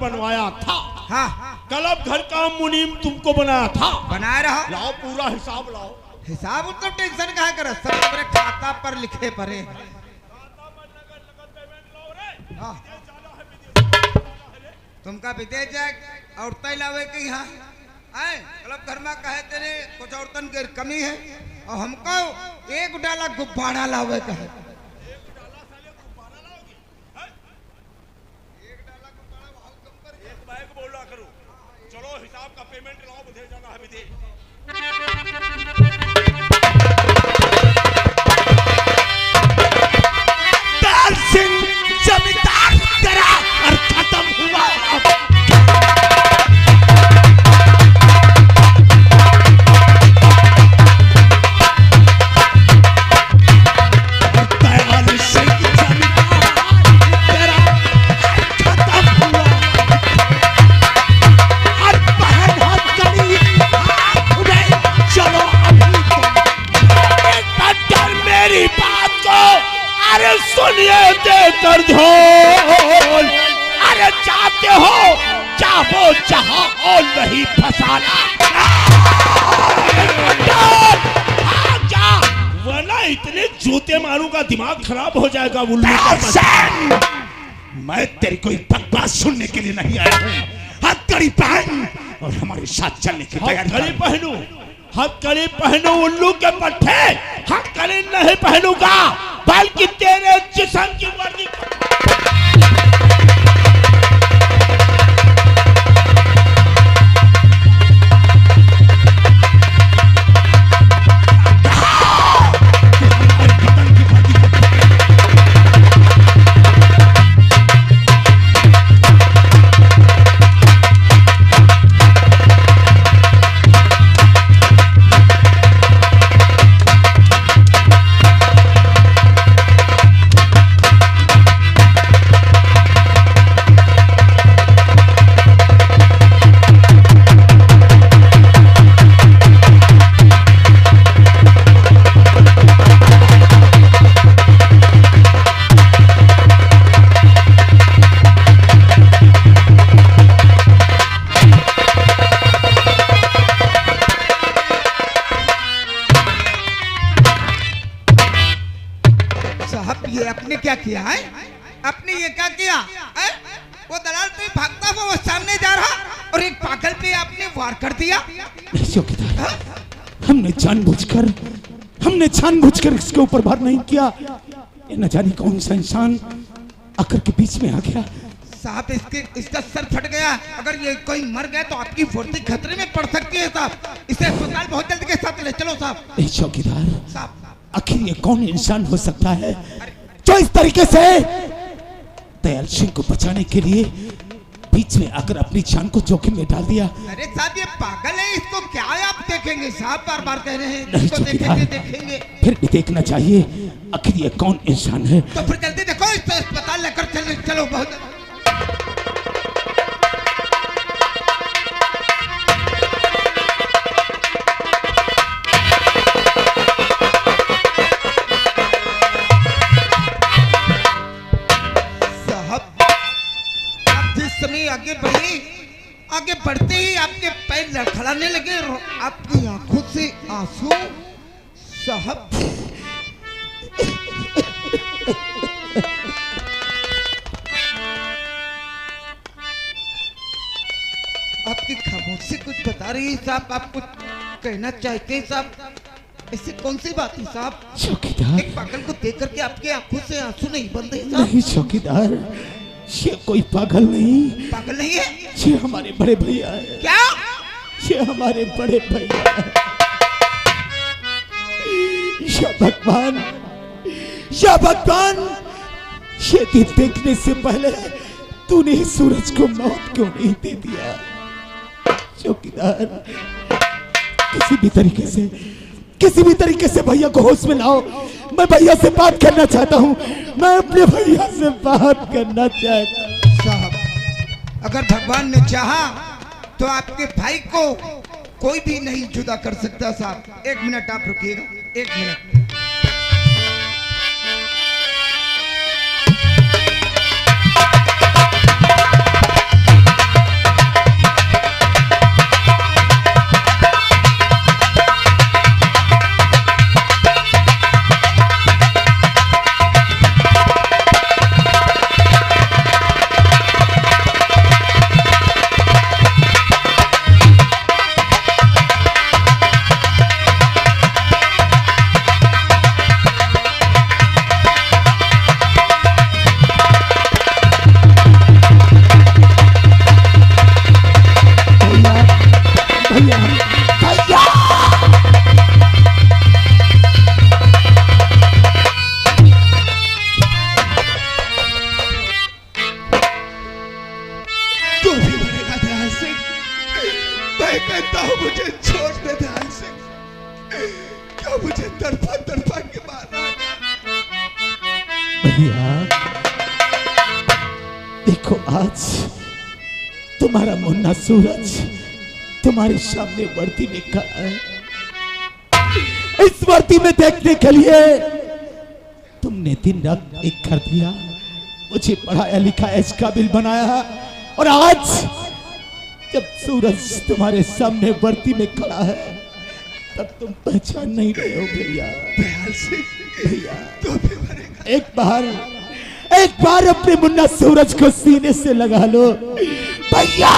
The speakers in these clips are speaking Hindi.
बनवाया था। हाँ क्लब घर का मुनीम तुमको बनाया था। बनाए रहो। लाओ पूरा हिसाब लाओ। हिसाब तो टेंशन कहाँ कर, सब अपने खाता पर लिखे पड़े। हाँ। तुमका विदेश जाए औरतें लावे के यहाँ आए क्लब घर में कहे तेरे कुछ औरतन की कमी है और हमको एक डाला गुब्बारा लावे का है। एक बैग बोला करो। चलो हिसाब का पेमेंट लाओ, मुझे जाना है विदेश। दयाल सिंह जमींदार तेरा और खत्म हुआ। अरे सुनिए देकर ढोल, अरे चाहते हो चाहो जहां और नहीं फसाना। वरना इतने जूते मारूंगा दिमाग खराब हो जाएगा। उल्लू मैं तेरी कोई बकवास सुनने के लिए नहीं आया हूँ। हथकड़ी पहन और हमारे साथ चलने की तैयारी पहनू। हथकड़ी पहनू उल्लू के पट्टे। हथकड़ी नहीं पहनूंगा बल्कि तेरे जिस्म की वर्दी। क्या किया है अपने, ये क्या किया है? वो दलाल पे भागता हुआ वो सामने जा रहा और एक पागल पे आपने वार कर दिया। हमने जानबूझकर इसके ऊपर वार नहीं किया। ये न जाने कौन सा इंसान आकर के बीच में आ गया। साहब इसका सर फट गया। अगर ये कोई मर गया तो आपकी फुर्ती खतरे में पड़ सकती है साहब। इसे अस्पताल बहुत जल्दी के साथ ले चलो साहब। चौकीदार साहब, आखिर ये कौन इंसान हो सकता है जो इस तरीके से दयाल सिंह को बचाने के लिए बीच में आकर अपनी जान को जोखिम में डाल दिया? अरे साहब ये पागल है, इसको क्या है आप देखेंगे साहब, बार बार कह रहे हैं इसको देखेंगे। फिर भी देखना चाहिए आखिर ये कौन इंसान है। तो फिर जल्दी देखो, इसको अस्पताल लेकर चलो बहुत। आगे बढ़ते ही आपके पैर लड़खड़ाने लगे और आपकी आंखों से आंसू साहब। आपकी खामोशी कुछ बता रही है साहब, आप कुछ कहना चाहते हैं साहब। ऐसी कौन सी बात है साहब? चौकीदार, एक पागल को देख करके आपकी आंखों से आंसू नहीं बन रहे साहब? नहीं चौकीदार, ये कोई पागल नहीं। पागल नहीं है, ये हमारे बड़े भैया है। क्या? ये हमारे बड़े भैया है। या भगवान, या भगवान, ये दिन देखने से पहले तूने सूरज को मौत क्यों नहीं दे दिया? चौकीदार, किसी भी तरीके से भैया को होश में लाओ। मैं भैया से बात करना चाहता हूँ, मैं अपने भैया से बात करना चाहता हूँ। साहब, अगर भगवान ने चाहा तो आपके भाई को कोई भी नहीं जुदा कर सकता साहब। एक मिनट आप रुकिएगा, एक मिनट। तू भी मरेगा ध्यान से। मैं कहता हूँ मुझे छोड़ दे ध्यान से, क्या मुझे तड़पा तड़पा के मारा। भैया देखो, आज तुम्हारा मुन्ना सूरज तुम्हारे सामने वर्दी में खड़ा है। इस वर्दी में देखने के लिए तुमने दिन रात एक कर दिया, मुझे पढ़ाया लिखाया इस काबिल बनाया, और आज जब सूरज तुम्हारे सामने वर्दी में खड़ा है तब तुम पहचान नहीं रहे हो भैया। भैया एक बार अपने मुन्ना सूरज को सीने से लगा लो भैया।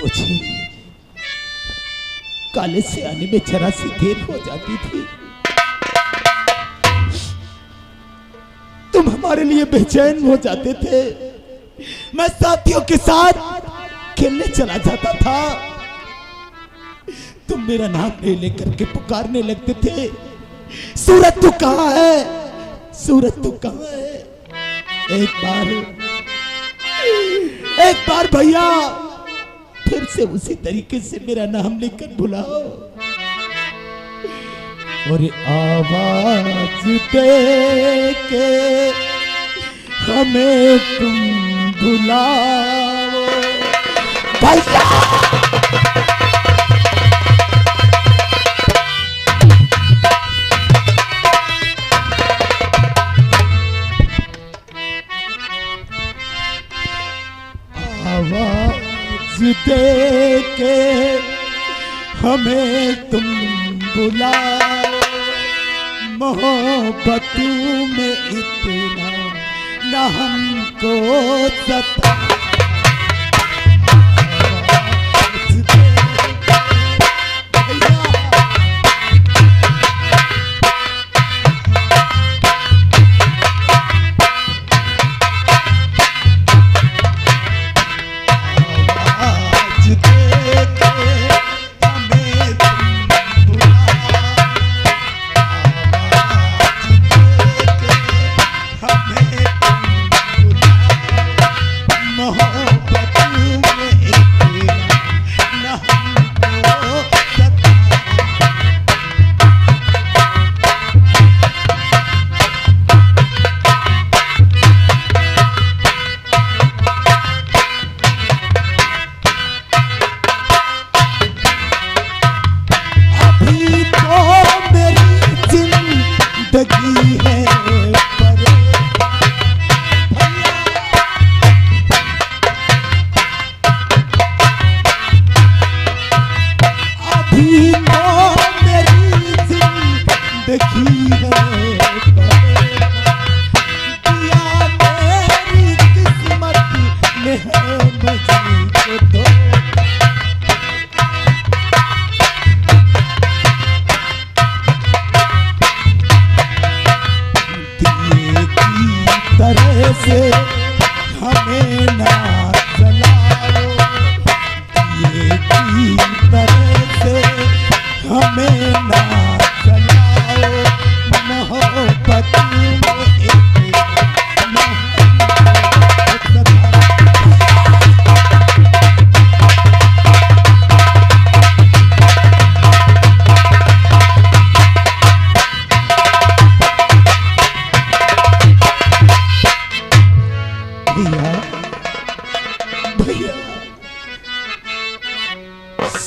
मुझे काले से आने में जरा सी देर हो जाती थी, तुम हमारे लिए बेचैन हो जाते थे, मैं साथियों के साथ खेलने चला जाता था, तुम मेरा नाम ले लेकर के पुकारने लगते थे, सूरज तू कहां है, सूरज तू कहां है। एक बार भैया फिर से उसी तरीके से मेरा नाम लेकर बुलाओ, और आवाज दे के हमें तुम बुलाओ भैया। दे के हमें तुम बुलाओ, मोहब्बत में इतना न हमको सता।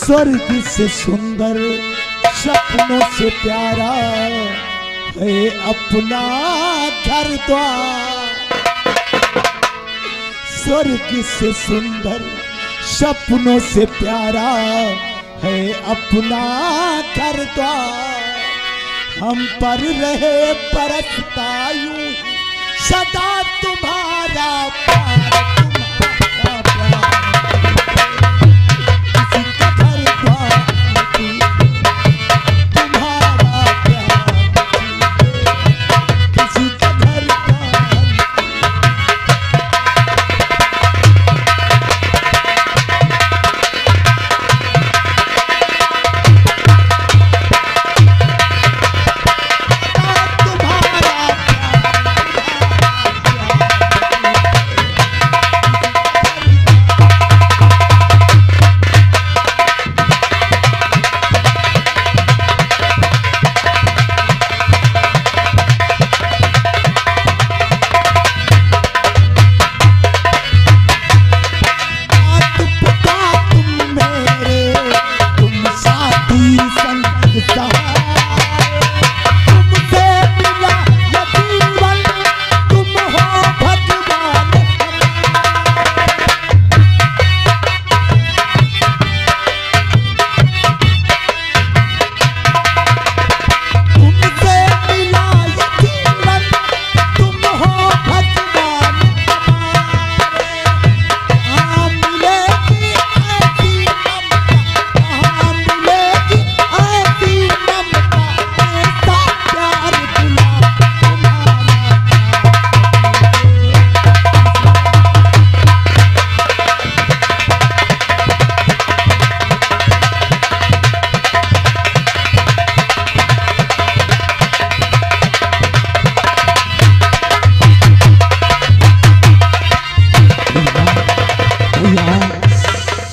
स्वर्ग से सुंदर सपनों से प्यारा है अपना घर द्वार। स्वर्ग से सुंदर सपनों से प्यारा है अपना घर द्वार। हम पर रहे बरसता यूं सदा तुम्हारा प्यार, तुम्हारा प्यार।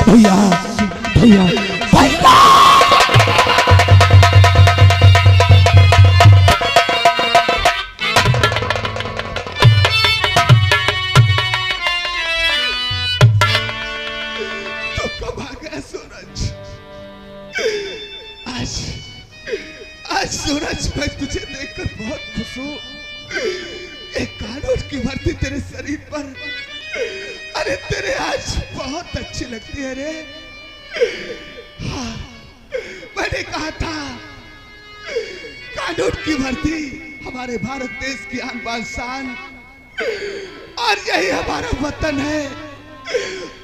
भैया भैया भैया तो कब आ गया सूरज? आज आज सूरज, मैं तुझे देखकर बहुत खुश हूँ। एक कानून की वर्दी तेरे शरीर पर, अरे तेरे आज बहुत अच्छी लगती है रे। हाँ, मैंने कहा था कानून की वर्दी हमारे भारत देश की आन बान शान, और यही हमारा वतन है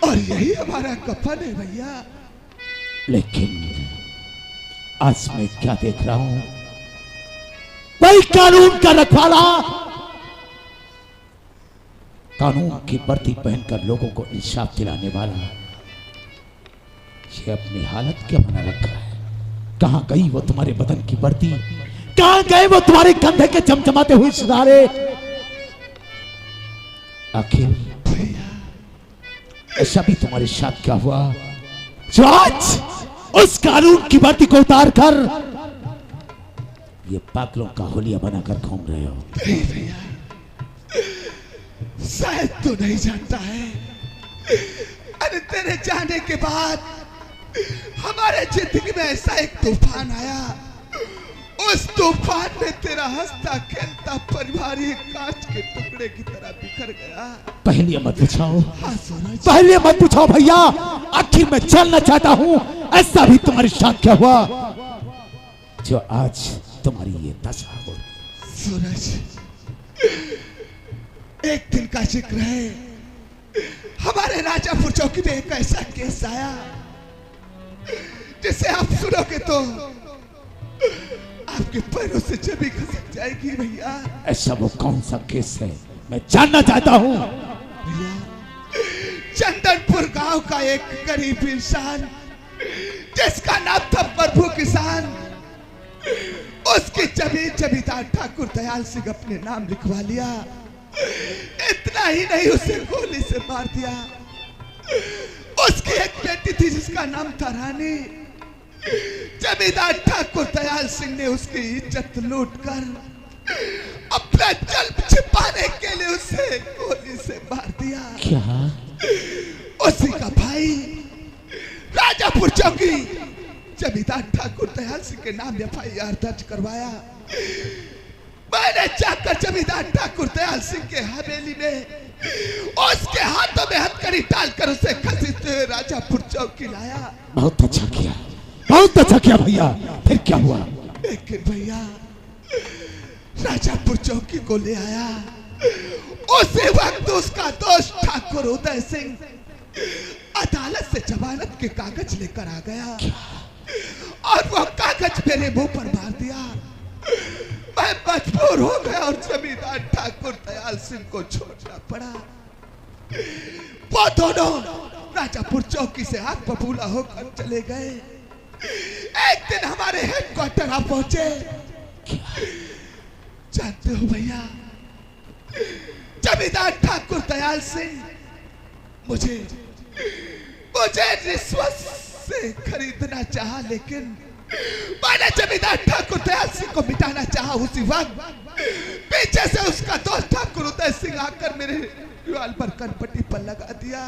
और यही हमारा कफन है भैया। लेकिन आज मैं क्या देख रहा हूं, वही कानून का रखवाला, कानून की वर्दी पहनकर लोगों को इंसाफ दिलाने वाला, ये अपनी हालत क्या बना रखा है। कहां गई वो तुम्हारे बदन की वर्दी, कहां गए वो तुम्हारे कंधे के चमचमाते हुए सितारे। आखिर ऐसा भी तुम्हारे साथ क्या हुआ जो आज उस कानून की वर्दी को उतार कर ये पागलों का होलिया बनाकर घूम रहे हो। नहीं भैया, शायद तू नहीं जानता है, अरे तेरे जाने के बाद हमारे जिंदगी में ऐसा एक तूफान आया, उस तूफान में तेरा हंसता खेलता परिवार एक कांच के टुकड़े की तरह बिखर गया। पहले मत पूछाओ, हाँ सूरज, पहले मत पूछाओ भैया, आखिर मैं जानना चाहता हूं ऐसा भी तुम्हारे साथ क्या हुआ जो आज तुम्हारी ये दशा हो। सूरज, एक दिन का जिक्र है, हमारे राजापुर चौकी में एक ऐसा केस आया जिसे आप सुनोगे तो आपके पैरों से जमी खसक जाएगी भैया। ऐसा वो कौन सा केस है, मैं जानना चाहता हूं। भैया, चंदनपुर गांव का एक गरीब इंसान जिसका नाम था प्रभु किसान, उसकी जमीन जमींदार ठाकुर दयाल सिंह अपने नाम लिखवा लिया। इतना ही नहीं, उसे गोली से मार दिया। उसकी एक बेटी थी जिसका नाम था रानी। जमींदार ठाकुर दयाल सिंह ने उसकी इज्जत लूटकर अपना जल्द छिपाने के लिए उसे गोली से मार दिया। क्या उसी का भाई राजापुर चौकी जमींदार ठाकुर दयाल सिंह के नाम FIR दर्ज करवाया। मैंने जाकर जमींदार ठाकुर दयाल सिंह के हवेली में उसके हाथों में हथकड़ी डालकर उसे घसीटते हुए राजापुर चौकी लाया। बहुत अच्छा किया, बहुत अच्छा किया भैया। फिर क्या हुआ? लेकिन भैया, राजापुर चौकी को ले आया, उसी वक्त उसका दोस्त ठाकुर उदय सिंह अदालत से जमानत के कागज लेकर आ गया और वह कागज मेरे मुंह पर मार दिया। मैं मजबूर हो गया और जमींदार ठाकुर दयाल सिंह को छोड़ना पड़ा। वो दोनों राजापुर चौकी से हाथ बबूला होकर चले गए। एक दिन हमारे हेडक्वार्टर आ पहुंचे। जानते हो भैया, जमींदार ठाकुर दयाल सिंह मुझे रिश्वत से खरीदना चाहा, लेकिन मैंने जमींदार ठाकुर दयाल सिंह को मिटाना चाहा। उसी वक्त पीछे से उसका दोस्त ठाकुर उदय सिंह आकर मेरे रिवॉल्वर कनपट्टी पर लगा दिया।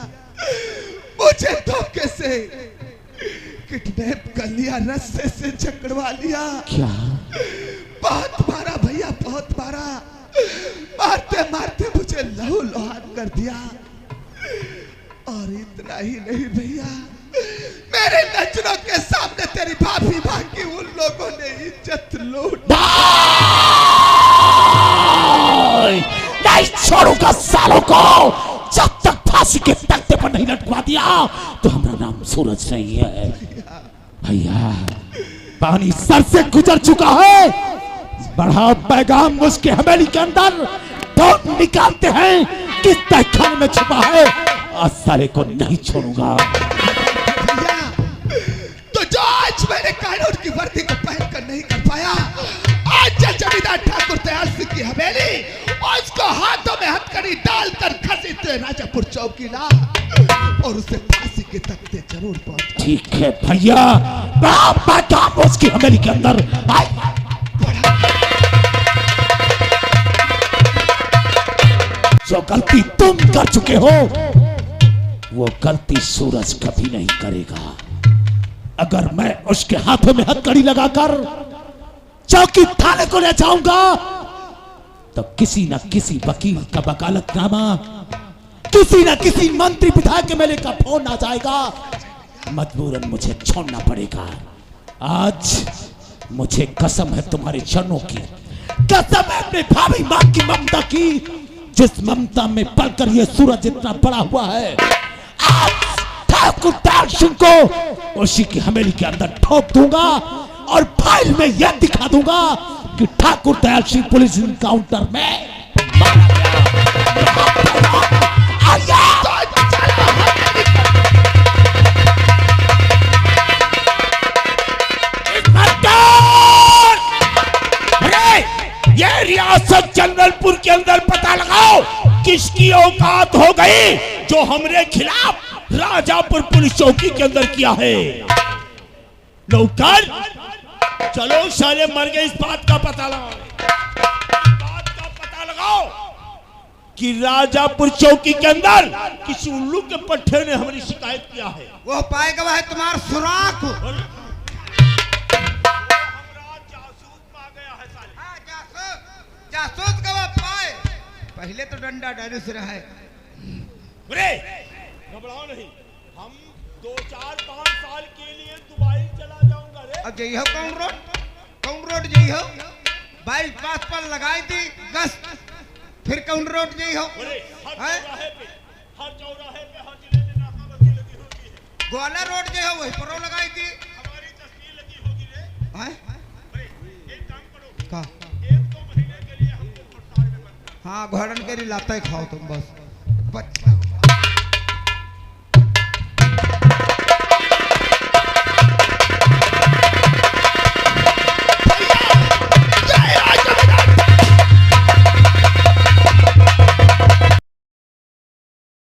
मुझे धोखे से किडनैप कर लिया, रस्से से जकड़वा लिया। क्या? बहुत मारा भैया, बहुत मारा। मारते मारते मुझे लहू लुहान कर दिया। और इतना ही नहीं भैया, मेरे नजरों के सामने तेरी भाभी भागी उन लोगों ने इज्जत लूट। नहीं छोड़ूंगा सालों को, जब तक फांसी के तख्ते पर नहीं लटकवा दिया तो हमारा नाम सूरज नहीं है। भैया, पानी सर से गुजर चुका है। बढ़ा पैगाम उसके हवेली के अंदर ढूंढ निकालते हैं किस तहखाने में छुपा है। आज साले को नहीं छोड़ूंगा। भैया, तो जो आज मैंने कानून की वर्दी को पहनकर नहीं कर पाया, आज जमींदार ठाकुर दयाल सिंह की हवेली और और उसको हाथों में हथकड़ी डालकर घसीटते राजापुर चौकी ला और उसे फांसी के तख्ते जरूर पहुंचा। ठीक है भैया, आप उसकी हवेली के अंदर आए। जो गलती तुम कर चुके हो वो गलती सूरज कभी नहीं करेगा। अगर मैं उसके हाथों में हथकड़ी लगाकर चौकी थाने को ले जाऊंगा तो किसी न किसी वकील का वकालतनामा, किसी न किसी मंत्री विधायक एमएलए का फोन आ जाएगा। मजबूरन मुझे छोड़ना पड़ेगा। आज मुझे कसम है तुम्हारे चरणों की, कसम है अपने भाभी मां की ममता की, जिस ममता में पलकर ये सूरज इतना बड़ा हुआ है। आज ठाकुर दयाल सिंह को उसी की हवेली के अंदर ठोक दूंगा और फाइल में यह दिखा दूंगा कि ठाकुर दयाल सिंह पुलिस इनकाउंटर में मारा गया। ये रियासत जंगलपुर के अंदर पता लगाओ किसकी औकात हो गई जो हमरे खिलाफ राजापुर पुलिस चौकी के अंदर किया है। नौकर चलो सारे मर गए, इस बात का पता लगाओ कि राजापुर चौकी के अंदर किसी उल्लू के पट्टे ने हमारी शिकायत किया है। वो पाएगा वह तुम्हारा सुराख। जासूस का वो पाए, पहले तो डंडा डालू से रहा है। घबराओ नहीं, हम 2-4-5 साल के लिए दुबई चला जाऊंगा रे। अब जई हो कौन रोड जई हो, बाईपास पर लगाई थी गश्त, फिर कौन रोड जई हो। हर चौराहे पे हर जिले में नाकाबंदी लगी होती है। ग्वाला रोड जई हो वही पर लगाई थी, हमारी तस्वीर लगी होगी रे। एक काम करो का 1-2 महीने के लिए हमको हड़ताल में बंद। हाँ घोड़न के लिए लाता खाओ तुम बस।